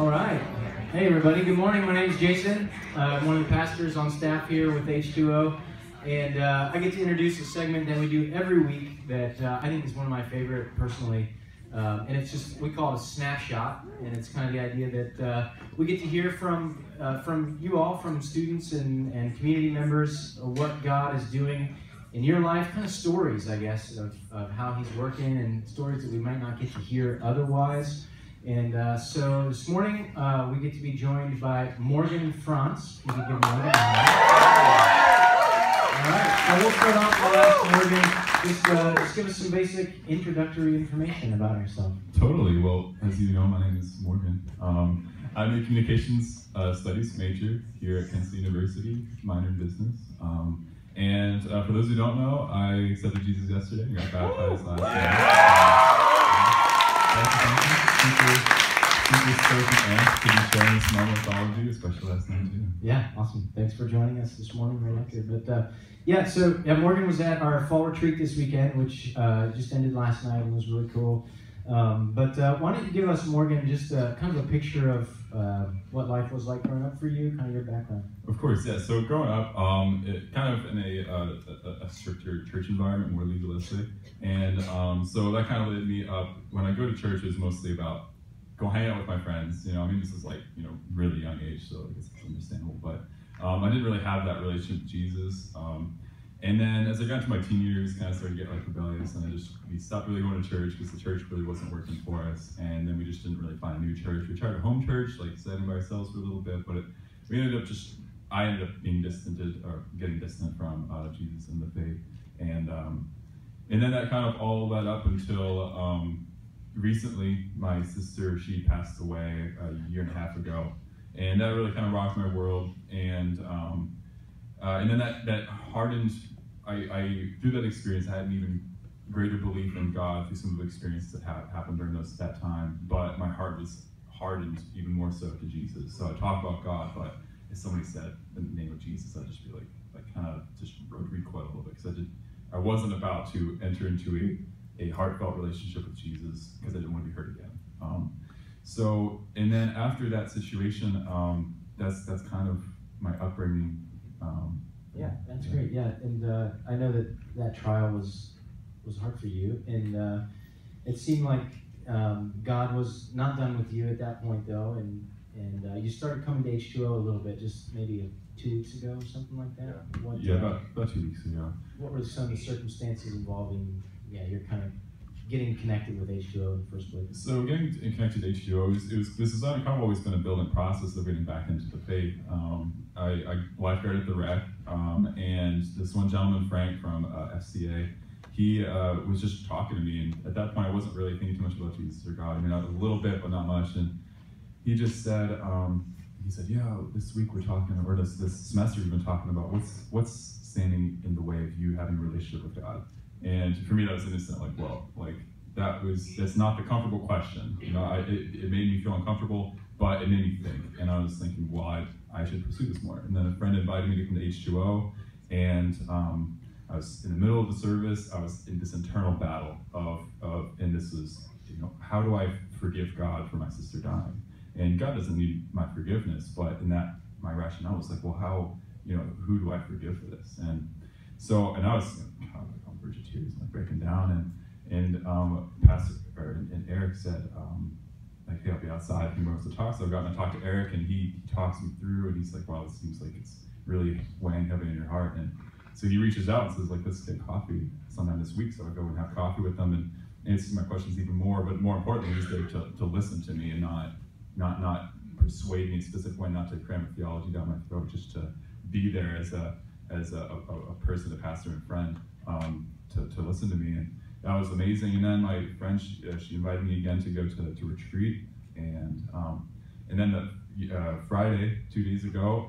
All right. Hey, everybody. Good morning. My name is Jason. I'm one of the pastors on staff here with H2O. And I get to introduce a segment that we do every week that I think is one of my favorite personally. And it's just, we call it a snapshot. And it's kind of the idea that we get to hear from you all, from students and community members, what God is doing in your life, kind of stories, I guess, of how He's working and stories that we might not get to hear otherwise. And so this morning, we get to be joined by Morgan France. You can give Morgan a hand. All right, so we'll start off. I'll ask Morgan, just give us some basic introductory information about herself. Totally. Well, as you know, my name is Morgan. I'm a communications studies major here at Kent University, minor in business. And for those who don't know, I accepted Jesus yesterday and got baptized last year. Super stoked and amped to be sharing this moment with all of you, especially last night too. Yeah, awesome. Thanks for joining us this morning right after. But Morgan was at our fall retreat this weekend, which just ended last night and was really cool. But why don't you give us, Morgan, just kind of a picture of what life was like growing up for you, kind of your background. Of course, yeah. So growing up, kind of in a stricter church environment, more legalistic, and so that kind of led me up. When I go to church, it was mostly about go hang out with my friends. You know, I mean, this is like really young age, so I guess it's understandable. But I didn't really have that relationship with Jesus. And then as I got into my teen years, kind of started to get like rebellious, and we stopped really going to church because the church really wasn't working for us. And then we just didn't really find a new church. We tried a home church, like sitting by ourselves for a little bit, but I ended up being getting distant from Jesus and the faith. And then that kind of all led up until recently, my sister, she passed away a year and a half ago, and that really kind of rocked my world. And then that hardened. I through that experience, I had an even greater belief in God through some of the experiences that happened during that time. But my heart was hardened even more so to Jesus. So I talk about God, but if somebody said in the name of Jesus, I'd just be like kind of just recoil a little bit, because I wasn't about to enter into a heartfelt relationship with Jesus because I didn't want to be hurt again. And then after that situation, that's kind of my upbringing. Yeah, that's great. Yeah, and I know that trial was hard for you, and it seemed like God was not done with you at that point, though, and you started coming to H2O a little bit, just maybe 2 weeks ago or something like that. About 2 weeks ago. What were some of the circumstances involving? Yeah, you're kind of getting connected with H2O in the first place. So getting connected to H2O, this has kind of always been a building process of getting back into the faith. I lifeguarded at the rec, and this one gentleman, Frank from FCA, he was just talking to me, and at that point I wasn't really thinking too much about Jesus or God. I mean, a little bit, but not much. And he just said, yeah, this week we're talking, or this semester we've been talking about what's standing in the way of you having a relationship with God. And for me, that was an instant, that's not the comfortable question. It made me feel uncomfortable, but it made me think. And I was thinking, well, I should pursue this more. And then a friend invited me to come to H2O, and I was in the middle of the service. I was in this internal battle and this was, how do I forgive God for my sister dying? And God doesn't need my forgiveness, but in that, my rationale was like, well, how, who do I forgive for this? And I was kind of like on the verge of tears, like breaking down, and Pastor and Eric said, hey, I'll be outside if he wants to talk. So I got to talk to Eric, and he talks me through, and he's like, wow, it seems like it's really weighing heavy in your heart. And so he reaches out and says, let's get coffee sometime this week. So I go and have coffee with them and answer my questions even more, but more importantly, he's there to listen to me and not persuade me in a specific way, not to cram a theology down my throat, just to be there as a person, a pastor and friend, to listen to me. And that was amazing. And then my friend, she invited me again to go to retreat. And then the Friday, 2 days ago,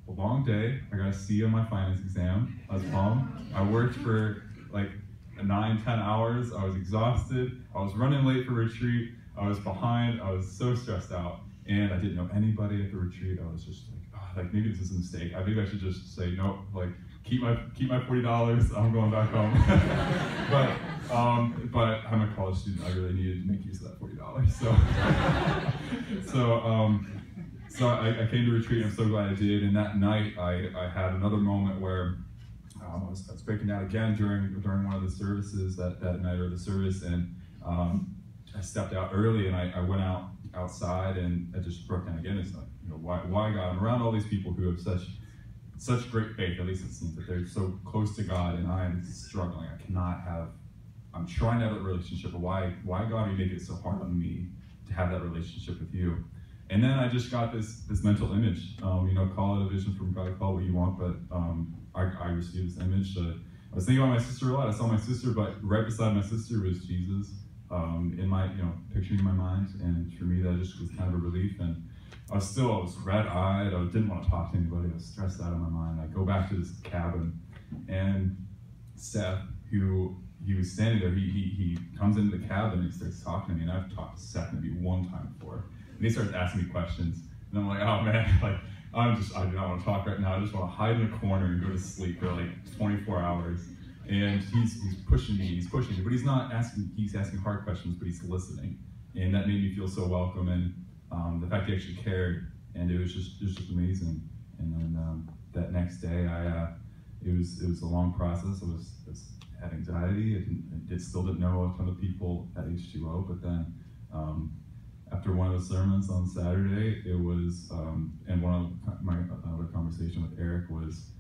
a long day. I got a C on my finance exam. I was bummed. I worked for like 9-10 hours. I was exhausted. I was running late for retreat. I was behind. I was so stressed out. And I didn't know anybody at the retreat. I was just like, maybe this is a mistake. Maybe I should just say no. keep my $40. I'm going back home. but I'm a college student. I really needed to make use of that $40. So I came to retreat. I'm so glad I did. And that night, I had another moment where I was breaking down again during one of the services that night, or the service, and I stepped out early, and I went outside, and I just broke down again. It's like, why God? I'm around all these people who have such great faith. At least it seems that they're so close to God, and I am struggling. I'm trying to have that relationship, but why God, are you making it so hard on me to have that relationship with you? And then I just got this mental image. Call it a vision from God, call it what you want, but I received this image. I was thinking about my sister a lot. I saw my sister, but right beside my sister was Jesus, in my, picturing in my mind. And for me, that just was kind of a relief. And I was red-eyed. I didn't want to talk to anybody. I was stressed out of my mind. I go back to this cabin, and Seth, he was standing there. He comes into the cabin and he starts talking to me. And I've talked to Seth maybe one time before. And he starts asking me questions. And I'm like, oh man, I do not want to talk right now. I just want to hide in a corner and go to sleep for 24 hours. And he's pushing me, but he's asking hard questions, but he's listening. And that made me feel so welcome, and the fact he actually cared, and it was just amazing. And then that next day, it was a long process. I had anxiety. I still didn't know a ton of people at H2O, but then after one of the sermons on Saturday, it was, and one of my other conversation with Eric was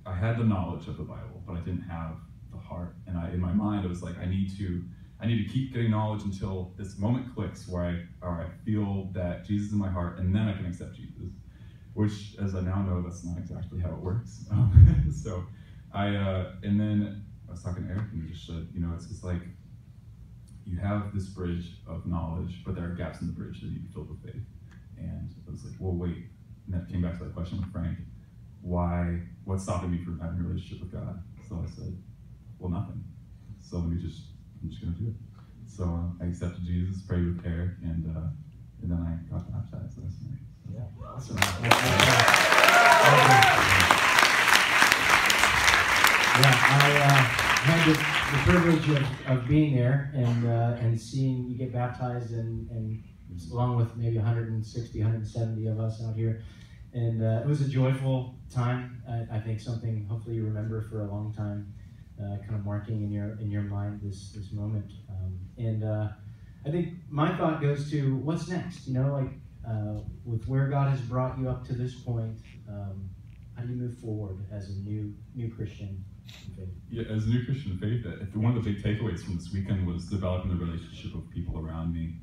I had the knowledge of the Bible, but I didn't have the heart. And in my mind, it was like, I need to keep getting knowledge until this moment clicks where I feel that Jesus is in my heart, and then I can accept Jesus. Which, as I now know, that's not exactly how it works. So and then I was talking to Eric, and he just said, it's just like, you have this bridge of knowledge, but there are gaps in the bridge that need to be filled with faith. And I was like, well, wait. And that came back to that question with Frank. What's stopping me from having a relationship with God? So I said, well, nothing. So I'm just going to do it. So I accepted Jesus, prayed with Eric, and then I got baptized last night. So. Yeah, awesome. I had the privilege of being there and seeing you get baptized, and along with maybe 160, 170 of us out here. And it was a joyful time. I think something hopefully you remember for a long time, kind of marking in your mind this moment. I think my thought goes to what's next. With where God has brought you up to this point, how do you move forward as a new Christian in faith? Yeah, as a new Christian in faith, one of the big takeaways from this weekend was developing the relationship with people around me,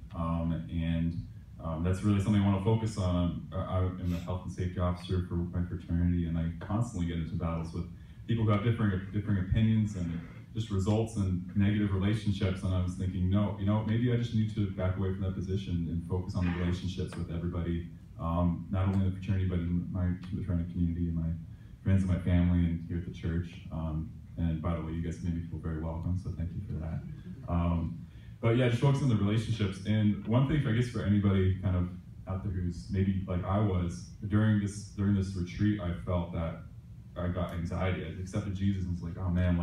that's really something I want to focus on. I'm a health and safety officer for my fraternity, and I constantly get into battles with people who have differing opinions and just results in negative relationships. And I was thinking, no, maybe I just need to back away from that position and focus on the relationships with everybody, not only in the fraternity, but in my fraternity community and my friends and my family and here at the church. And by the way, you guys made me feel very welcome, so thank you for that. But yeah, just focus on the relationships. And one thing, I guess, for anybody kind of out there who's maybe like I was, during this retreat, I felt that I got anxiety. I accepted Jesus and was like, oh man,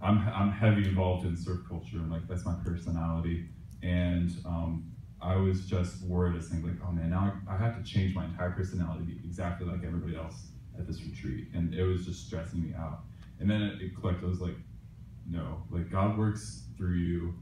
I'm heavy involved in surf culture, and that's my personality. And I was just worried, as saying oh man, now I have to change my entire personality to be exactly like everybody else at this retreat. And it was just stressing me out. And then it clicked. I was like, no, God works through you.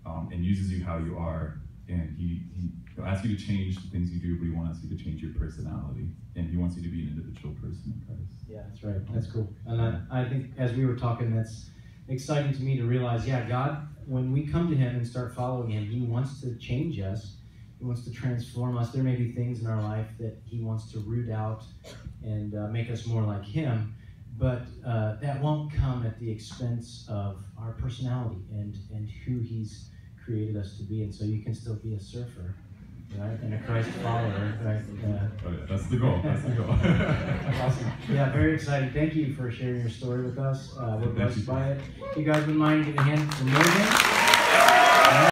And uses you how you are, and he'll ask you to change the things you do, but he wants you to change your personality, and he wants you to be an individual person in Christ. Yeah, that's right. That's cool. And I think as we were talking, that's exciting to me to realize, God, when we come to him and start following him, he wants to change us. He wants to transform us. There may be things in our life that he wants to root out and make us more like him, but that won't come at the expense of our personality and who he's created us to be. And so you can still be a surfer, right, and a Christ follower, right? Oh yeah, that's the goal. That's the goal. Awesome. Yeah, very excited. Thank you for sharing your story with us. We're blessed by it. If you guys wouldn't mind giving a hand for Morgan.